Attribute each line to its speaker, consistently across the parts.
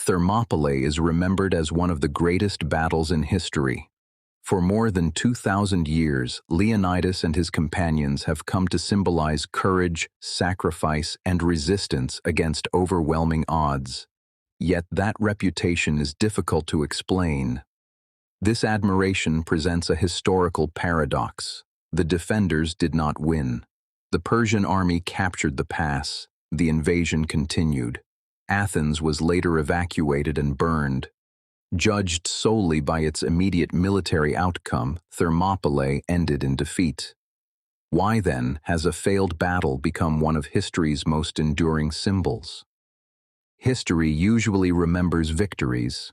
Speaker 1: Thermopylae is remembered as one of the greatest battles in history. For more than 2,000 years, Leonidas and his companions have come to symbolize courage, sacrifice, and resistance against overwhelming odds. Yet that reputation is difficult to explain. This admiration presents a historical paradox. The defenders did not win. The Persian army captured the pass. The invasion continued. Athens was later evacuated and burned. Judged solely by its immediate military outcome, Thermopylae ended in defeat. Why, then, has a failed battle become one of history's most enduring symbols? History usually remembers victories.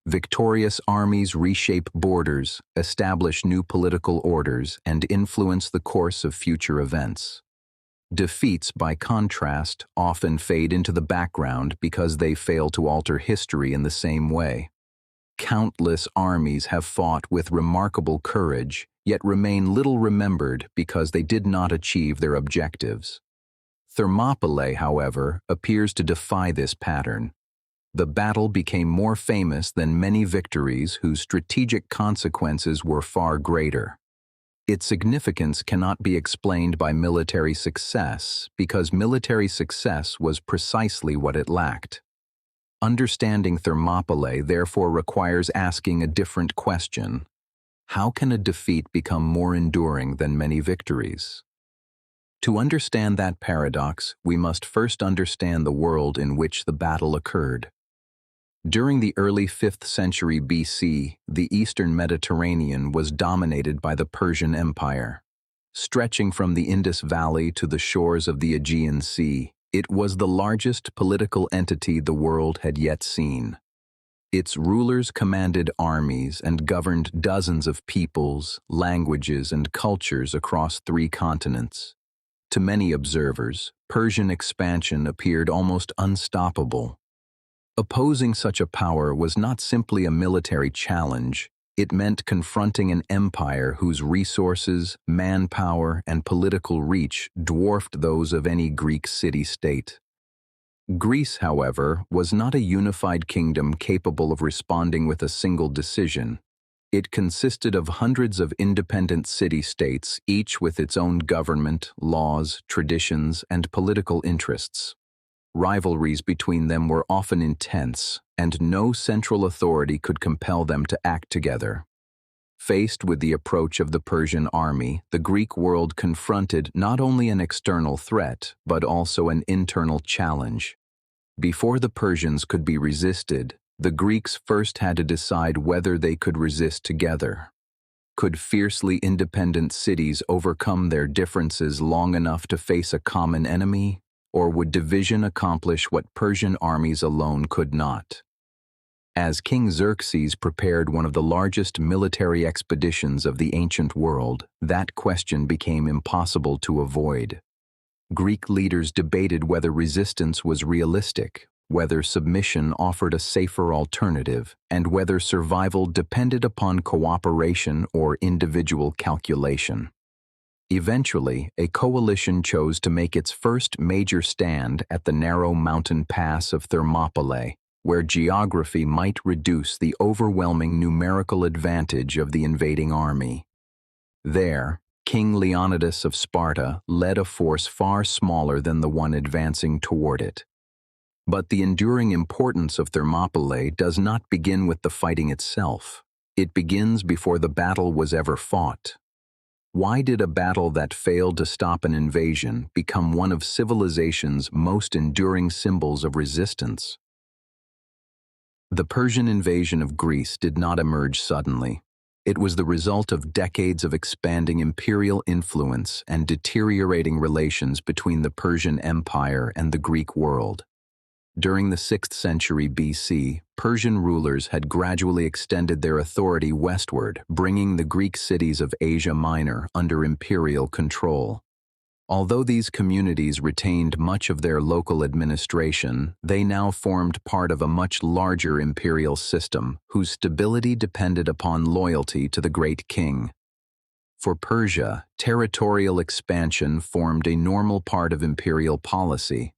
Speaker 1: Victorious armies reshape borders, establish new political orders, and influence the course of future events. Defeats, by contrast, often fade into the background because they fail to alter history in the same way. Countless armies have fought with remarkable courage, yet remain little remembered because they did not achieve their objectives. Thermopylae, however, appears to defy this pattern. The battle became more famous than many victories whose strategic consequences were far greater. Its significance cannot be explained by military success because military success was precisely what it lacked. Understanding Thermopylae therefore requires asking a different question. How can a defeat become more enduring than many victories? To understand that paradox, we must first understand the world in which the battle occurred. During the early 5th century BC, the eastern Mediterranean was dominated by the Persian Empire. Stretching from the Indus Valley to the shores of the Aegean Sea, it was the largest political entity the world had yet seen. Its rulers commanded armies and governed dozens of peoples, languages, and cultures across 3 continents. To many observers, Persian expansion appeared almost unstoppable. Opposing such a power was not simply a military challenge. It meant confronting an empire whose resources, manpower, and political reach dwarfed those of any Greek city-state. Greece, however, was not a unified kingdom capable of responding with a single decision. It consisted of hundreds of independent city-states, each with its own government, laws, traditions, and political interests. Rivalries between them were often intense, and no central authority could compel them to act together. Faced with the approach of the Persian army, the Greek world confronted not only an external threat, but also an internal challenge. Before the Persians could be resisted, the Greeks first had to decide whether they could resist together. Could fiercely independent cities overcome their differences long enough to face a common enemy? Or would division accomplish what Persian armies alone could not? As King Xerxes prepared one of the largest military expeditions of the ancient world, that question became impossible to avoid. Greek leaders debated whether resistance was realistic, whether submission offered a safer alternative, and whether survival depended upon cooperation or individual calculation. Eventually, a coalition chose to make its first major stand at the narrow mountain pass of Thermopylae, where geography might reduce the overwhelming numerical advantage of the invading army. There, King Leonidas of Sparta led a force far smaller than the one advancing toward it. But the enduring importance of Thermopylae does not begin with the fighting itself. It begins before the battle was ever fought. Why did a battle that failed to stop an invasion become one of civilization's most enduring symbols of resistance? The Persian invasion of Greece did not emerge suddenly. It was the result of decades of expanding imperial influence and deteriorating relations between the Persian Empire and the Greek world. During the 6th century BC, Persian rulers had gradually extended their authority westward, bringing the Greek cities of Asia Minor under imperial control. Although these communities retained much of their local administration, they now formed part of a much larger imperial system, whose stability depended upon loyalty to the great king. For Persia, territorial expansion formed a normal part of imperial policy.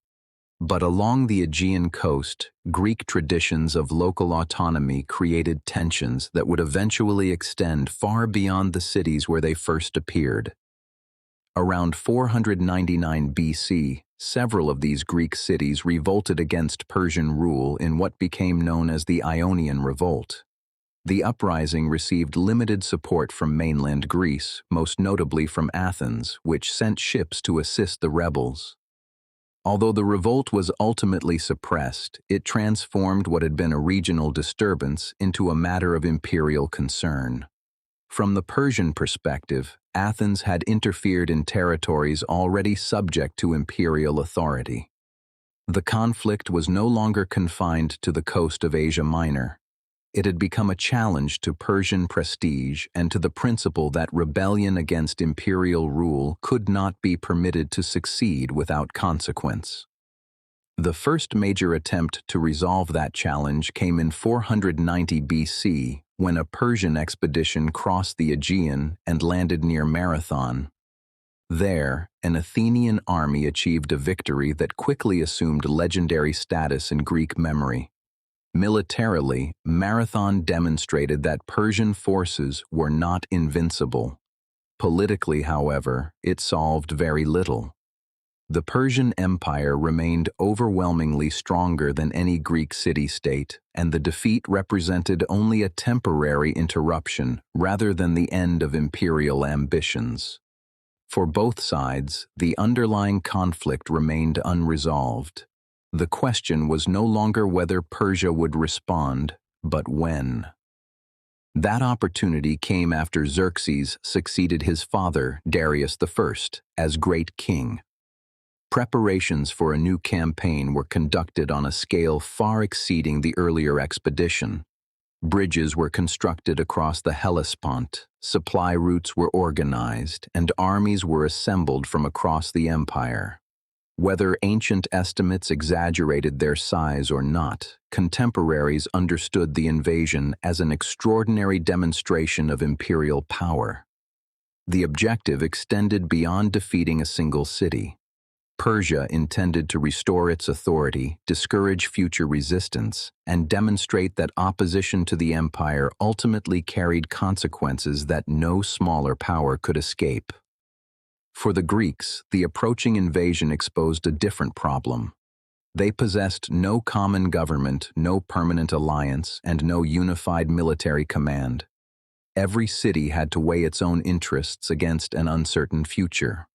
Speaker 1: But along the Aegean coast, Greek traditions of local autonomy created tensions that would eventually extend far beyond the cities where they first appeared. Around 499 BC, several of these Greek cities revolted against Persian rule in what became known as the Ionian Revolt. The uprising received limited support from mainland Greece, most notably from Athens, which sent ships to assist the rebels. Although the revolt was ultimately suppressed, it transformed what had been a regional disturbance into a matter of imperial concern. From the Persian perspective, Athens had interfered in territories already subject to imperial authority. The conflict was no longer confined to the coast of Asia Minor. It had become a challenge to Persian prestige and to the principle that rebellion against imperial rule could not be permitted to succeed without consequence. The first major attempt to resolve that challenge came in 490 BC, when a Persian expedition crossed the Aegean and landed near Marathon. There, an Athenian army achieved a victory that quickly assumed legendary status in Greek memory. Militarily, Marathon demonstrated that Persian forces were not invincible. Politically, however, it solved very little. The Persian Empire remained overwhelmingly stronger than any Greek city-state, and the defeat represented only a temporary interruption rather than the end of imperial ambitions. For both sides, the underlying conflict remained unresolved. The question was no longer whether Persia would respond, but when. That opportunity came after Xerxes succeeded his father, Darius I, as great king. Preparations for a new campaign were conducted on a scale far exceeding the earlier expedition. Bridges were constructed across the Hellespont, supply routes were organized, and armies were assembled from across the empire. Whether ancient estimates exaggerated their size or not, contemporaries understood the invasion as an extraordinary demonstration of imperial power. The objective extended beyond defeating a single city. Persia intended to restore its authority, discourage future resistance, and demonstrate that opposition to the empire ultimately carried consequences that no smaller power could escape. For the Greeks, the approaching invasion exposed a different problem. They possessed no common government, no permanent alliance, and no unified military command. Every city had to weigh its own interests against an uncertain future.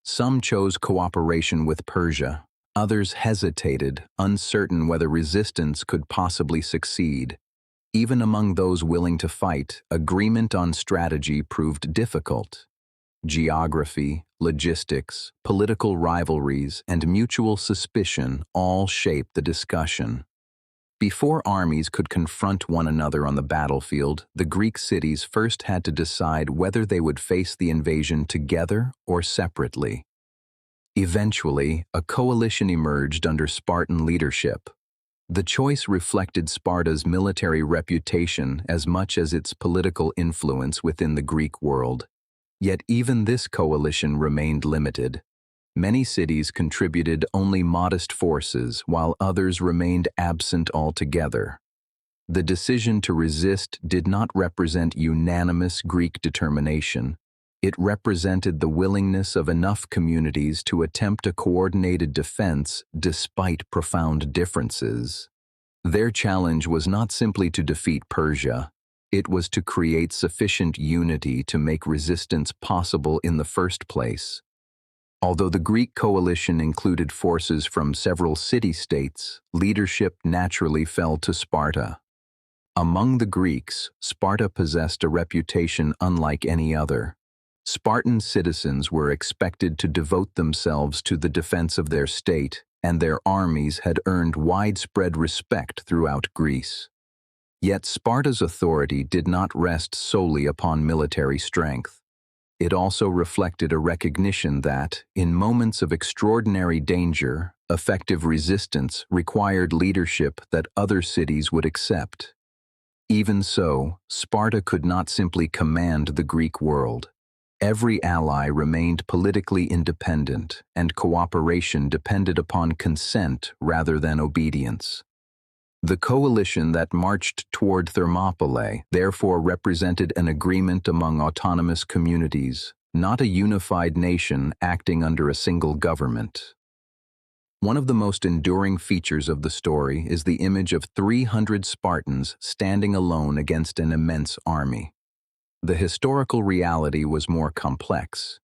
Speaker 1: Some chose cooperation with Persia, others hesitated, uncertain whether resistance could possibly succeed. Even among those willing to fight, agreement on strategy proved difficult. Geography, logistics, political rivalries, and mutual suspicion all shaped the discussion. Before armies could confront one another on the battlefield, the Greek cities first had to decide whether they would face the invasion together or separately. Eventually, a coalition emerged under Spartan leadership. The choice reflected Sparta's military reputation as much as its political influence within the Greek world. Yet even this coalition remained limited. Many cities contributed only modest forces, while others remained absent altogether. The decision to resist did not represent unanimous Greek determination. It represented the willingness of enough communities to attempt a coordinated defense despite profound differences. Their challenge was not simply to defeat Persia. It was to create sufficient unity to make resistance possible in the first place. Although the Greek coalition included forces from several city-states, leadership naturally fell to Sparta. Among the Greeks, Sparta possessed a reputation unlike any other. Spartan citizens were expected to devote themselves to the defense of their state, and their armies had earned widespread respect throughout Greece. Yet Sparta's authority did not rest solely upon military strength. It also reflected a recognition that, in moments of extraordinary danger, effective resistance required leadership that other cities would accept. Even so, Sparta could not simply command the Greek world. Every ally remained politically independent, and cooperation depended upon consent rather than obedience. The coalition that marched toward Thermopylae therefore represented an agreement among autonomous communities, not a unified nation acting under a single government. One of the most enduring features of the story is the image of 300 Spartans standing alone against an immense army. The historical reality was more complex.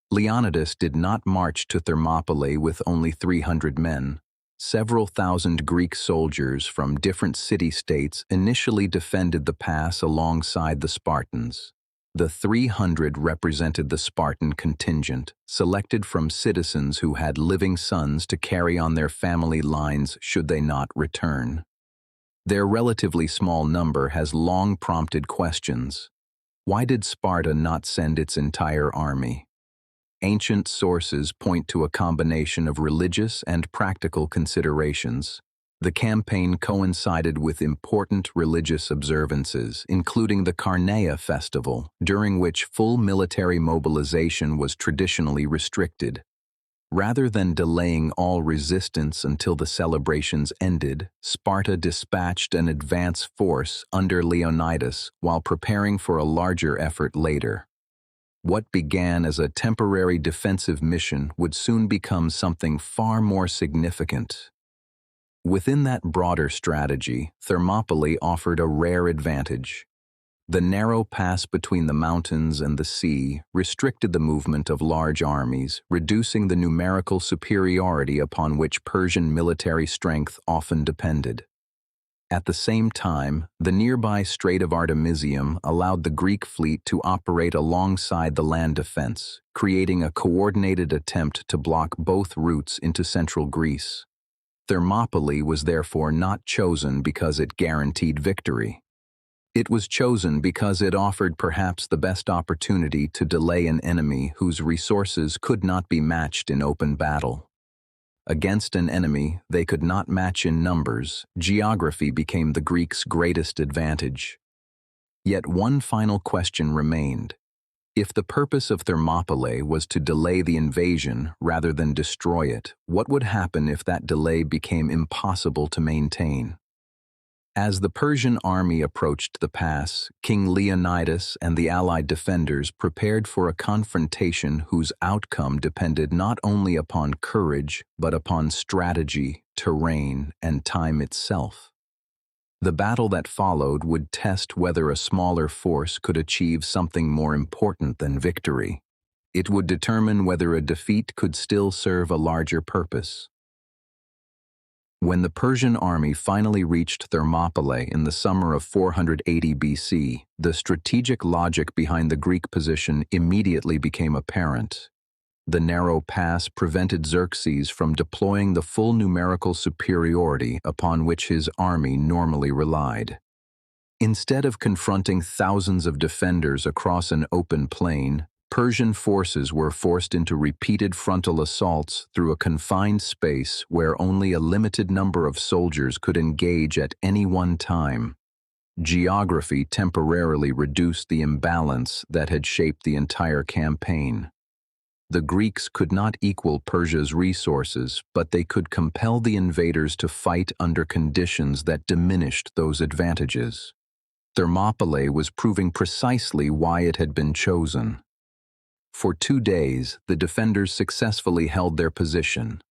Speaker 1: Leonidas did not march to Thermopylae with only 300 men. Several thousand Greek soldiers from different city-states initially defended the pass alongside the Spartans. The 300 represented the Spartan contingent, selected from citizens who had living sons to carry on their family lines should they not return. Their relatively small number has long prompted questions. Why did Sparta not send its entire army? Ancient sources point to a combination of religious and practical considerations. The campaign coincided with important religious observances, including the Carneia festival, during which full military mobilization was traditionally restricted. Rather than delaying all resistance until the celebrations ended, Sparta dispatched an advance force under Leonidas while preparing for a larger effort later. What began as a temporary defensive mission would soon become something far more significant. Within that broader strategy, Thermopylae offered a rare advantage. The narrow pass between the mountains and the sea restricted the movement of large armies, reducing the numerical superiority upon which Persian military strength often depended. At the same time, the nearby Strait of Artemisium allowed the Greek fleet to operate alongside the land defense, creating a coordinated attempt to block both routes into central Greece. Thermopylae was therefore not chosen because it guaranteed victory. It was chosen because it offered perhaps the best opportunity to delay an enemy whose resources could not be matched in open battle. Against an enemy they could not match in numbers, geography became the Greeks' greatest advantage. Yet one final question remained. If the purpose of Thermopylae was to delay the invasion rather than destroy it, what would happen if that delay became impossible to maintain? As the Persian army approached the pass, King Leonidas and the allied defenders prepared for a confrontation whose outcome depended not only upon courage, but upon strategy, terrain, and time itself. The battle that followed would test whether a smaller force could achieve something more important than victory. It would determine whether a defeat could still serve a larger purpose. When the Persian army finally reached Thermopylae in the summer of 480 BC, the strategic logic behind the Greek position immediately became apparent. The narrow pass prevented Xerxes from deploying the full numerical superiority upon which his army normally relied. Instead of confronting thousands of defenders across an open plain, Persian forces were forced into repeated frontal assaults through a confined space where only a limited number of soldiers could engage at any one time. Geography temporarily reduced the imbalance that had shaped the entire campaign. The Greeks could not equal Persia's resources, but they could compel the invaders to fight under conditions that diminished those advantages. Thermopylae was proving precisely why it had been chosen. For 2 days, the defenders successfully held their position.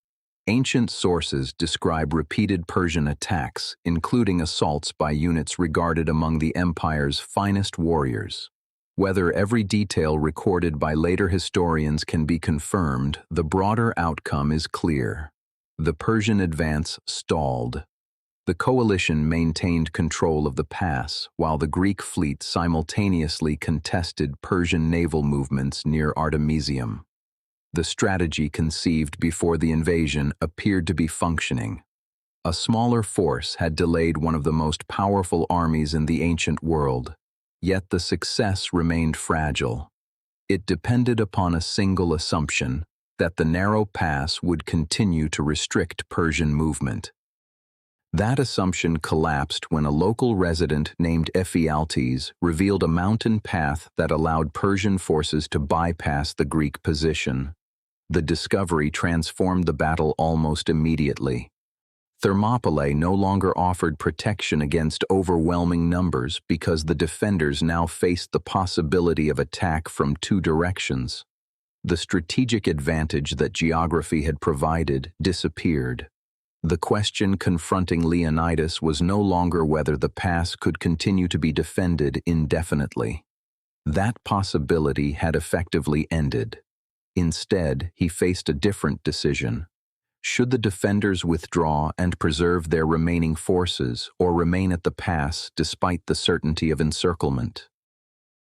Speaker 1: Ancient sources describe repeated Persian attacks, including assaults by units regarded among the empire's finest warriors. Whether every detail recorded by later historians can be confirmed, the broader outcome is clear. The Persian advance stalled. The coalition maintained control of the pass, while the Greek fleet simultaneously contested Persian naval movements near Artemisium. The strategy conceived before the invasion appeared to be functioning. A smaller force had delayed one of the most powerful armies in the ancient world, yet the success remained fragile. It depended upon a single assumption, that the narrow pass would continue to restrict Persian movement. That assumption collapsed when a local resident named Ephialtes revealed a mountain path that allowed Persian forces to bypass the Greek position. The discovery transformed the battle almost immediately. Thermopylae no longer offered protection against overwhelming numbers because the defenders now faced the possibility of attack from two directions. The strategic advantage that geography had provided disappeared. The question confronting Leonidas was no longer whether the pass could continue to be defended indefinitely. That possibility had effectively ended. Instead, he faced a different decision. Should the defenders withdraw and preserve their remaining forces, or remain at the pass despite the certainty of encirclement?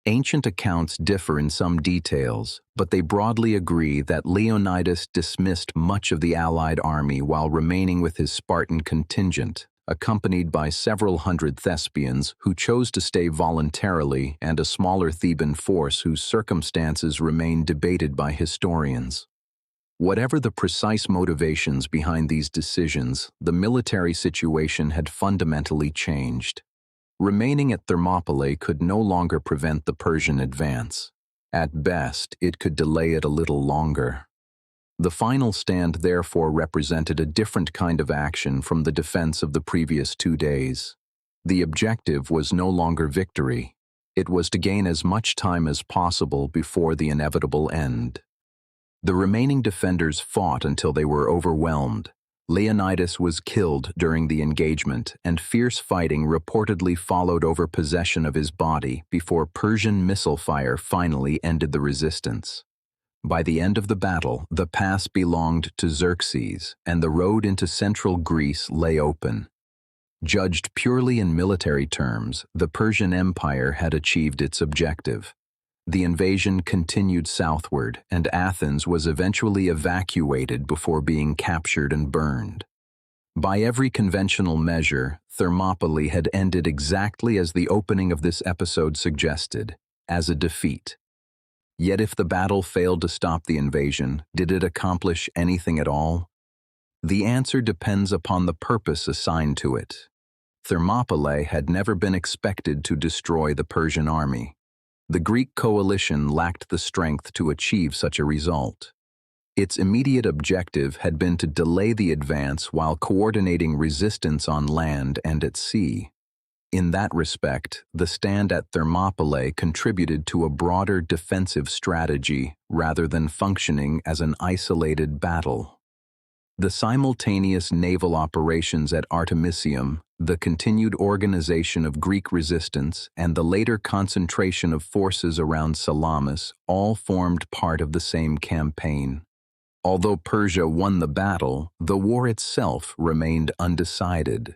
Speaker 1: Ancient accounts differ in some details, but they broadly agree that Leonidas dismissed much of the allied army while remaining with his Spartan contingent, accompanied by several hundred Thespians who chose to stay voluntarily and a smaller Theban force whose circumstances remain debated by historians. Whatever the precise motivations behind these decisions, the military situation had fundamentally changed. Remaining at Thermopylae could no longer prevent the Persian advance. At best, it could delay it a little longer. The final stand therefore represented a different kind of action from the defense of the previous 2 days. The objective was no longer victory. It was to gain as much time as possible before the inevitable end. The remaining defenders fought until they were overwhelmed. Leonidas was killed during the engagement, and fierce fighting reportedly followed over possession of his body before Persian missile fire finally ended the resistance. By the end of the battle, the pass belonged to Xerxes, and the road into central Greece lay open. Judged purely in military terms, the Persian Empire had achieved its objective. The invasion continued southward, and Athens was eventually evacuated before being captured and burned. By every conventional measure, Thermopylae had ended exactly as the opening of this episode suggested, as a defeat. Yet if the battle failed to stop the invasion, did it accomplish anything at all? The answer depends upon the purpose assigned to it. Thermopylae had never been expected to destroy the Persian army. The Greek coalition lacked the strength to achieve such a result. Its immediate objective had been to delay the advance while coordinating resistance on land and at sea. In that respect, the stand at Thermopylae contributed to a broader defensive strategy rather than functioning as an isolated battle. The simultaneous naval operations at Artemisium, the continued organization of Greek resistance, and the later concentration of forces around Salamis all formed part of the same campaign. Although Persia won the battle, the war itself remained undecided.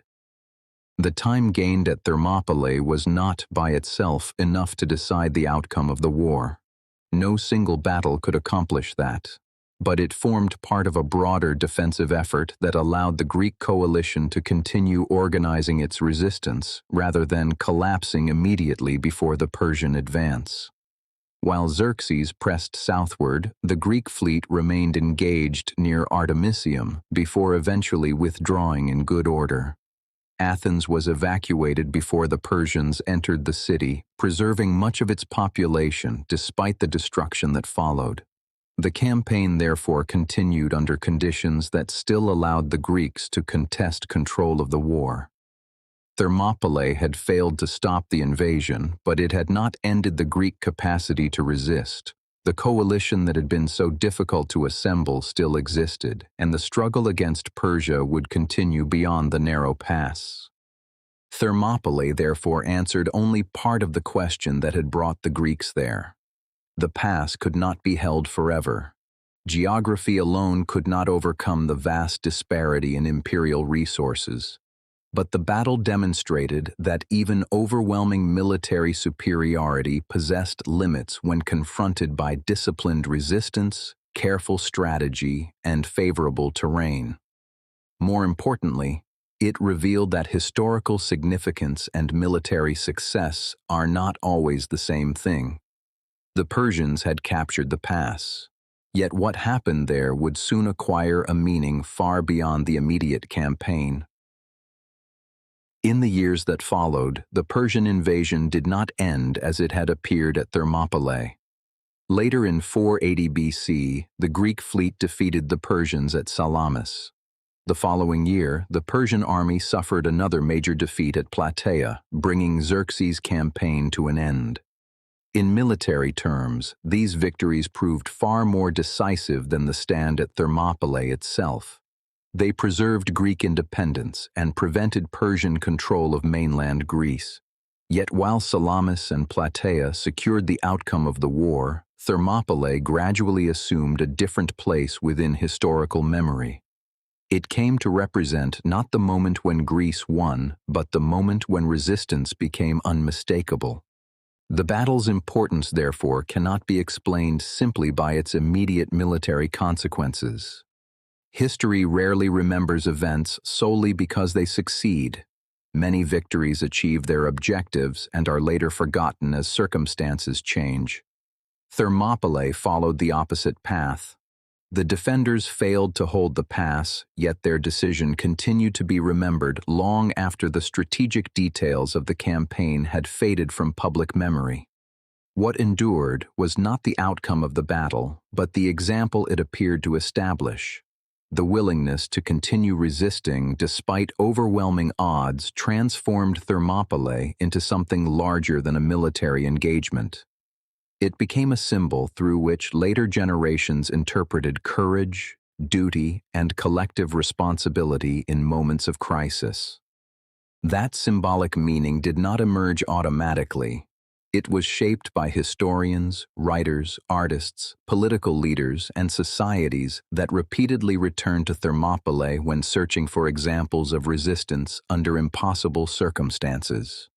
Speaker 1: The time gained at Thermopylae was not by itself enough to decide the outcome of the war. No single battle could accomplish that. But it formed part of a broader defensive effort that allowed the Greek coalition to continue organizing its resistance rather than collapsing immediately before the Persian advance. While Xerxes pressed southward, the Greek fleet remained engaged near Artemisium before eventually withdrawing in good order. Athens was evacuated before the Persians entered the city, preserving much of its population despite the destruction that followed. The campaign therefore continued under conditions that still allowed the Greeks to contest control of the war. Thermopylae had failed to stop the invasion, but it had not ended the Greek capacity to resist. The coalition that had been so difficult to assemble still existed, and the struggle against Persia would continue beyond the narrow pass. Thermopylae therefore answered only part of the question that had brought the Greeks there. The pass could not be held forever. Geography alone could not overcome the vast disparity in imperial resources. But the battle demonstrated that even overwhelming military superiority possessed limits when confronted by disciplined resistance, careful strategy, and favorable terrain. More importantly, it revealed that historical significance and military success are not always the same thing. The Persians had captured the pass, yet what happened there would soon acquire a meaning far beyond the immediate campaign. In the years that followed, the Persian invasion did not end as it had appeared at Thermopylae. Later in 480 BC, the Greek fleet defeated the Persians at Salamis. The following year, the Persian army suffered another major defeat at Plataea, bringing Xerxes' campaign to an end. In military terms, these victories proved far more decisive than the stand at Thermopylae itself. They preserved Greek independence and prevented Persian control of mainland Greece. Yet while Salamis and Plataea secured the outcome of the war, Thermopylae gradually assumed a different place within historical memory. It came to represent not the moment when Greece won, but the moment when resistance became unmistakable. The battle's importance, therefore, cannot be explained simply by its immediate military consequences. History rarely remembers events solely because they succeed. Many victories achieve their objectives and are later forgotten as circumstances change. Thermopylae followed the opposite path. The defenders failed to hold the pass, yet their decision continued to be remembered long after the strategic details of the campaign had faded from public memory. What endured was not the outcome of the battle, but the example it appeared to establish. The willingness to continue resisting despite overwhelming odds transformed Thermopylae into something larger than a military engagement. It became a symbol through which later generations interpreted courage, duty, and collective responsibility in moments of crisis. That symbolic meaning did not emerge automatically. It was shaped by historians, writers, artists, political leaders, and societies that repeatedly returned to Thermopylae when searching for examples of resistance under impossible circumstances.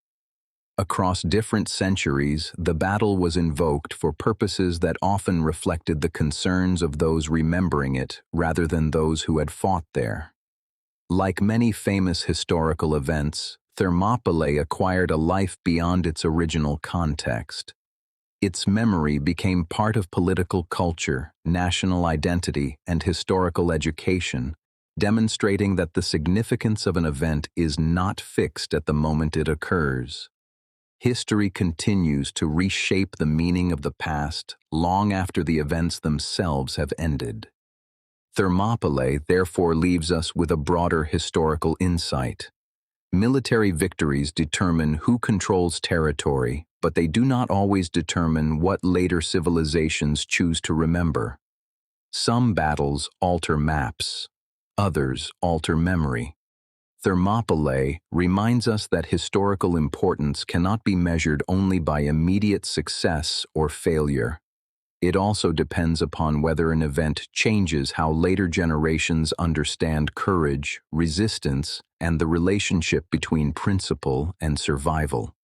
Speaker 1: Across different centuries, the battle was invoked for purposes that often reflected the concerns of those remembering it rather than those who had fought there. Like many famous historical events, Thermopylae acquired a life beyond its original context. Its memory became part of political culture, national identity, and historical education, demonstrating that the significance of an event is not fixed at the moment it occurs. History continues to reshape the meaning of the past long after the events themselves have ended. Thermopylae therefore leaves us with a broader historical insight. Military victories determine who controls territory, but they do not always determine what later civilizations choose to remember. Some battles alter maps, others alter memory. Thermopylae reminds us that historical importance cannot be measured only by immediate success or failure. It also depends upon whether an event changes how later generations understand courage, resistance, and the relationship between principle and survival.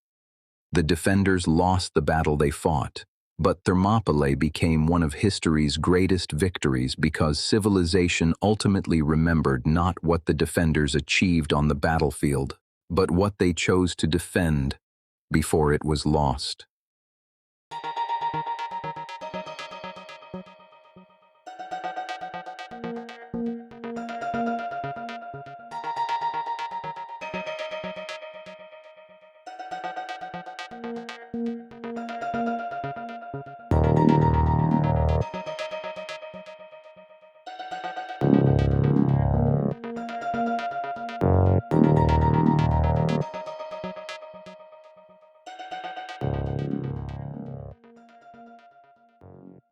Speaker 1: The defenders lost the battle they fought, but Thermopylae became one of history's greatest victories because civilization ultimately remembered not what the defenders achieved on the battlefield, but what they chose to defend before it was lost.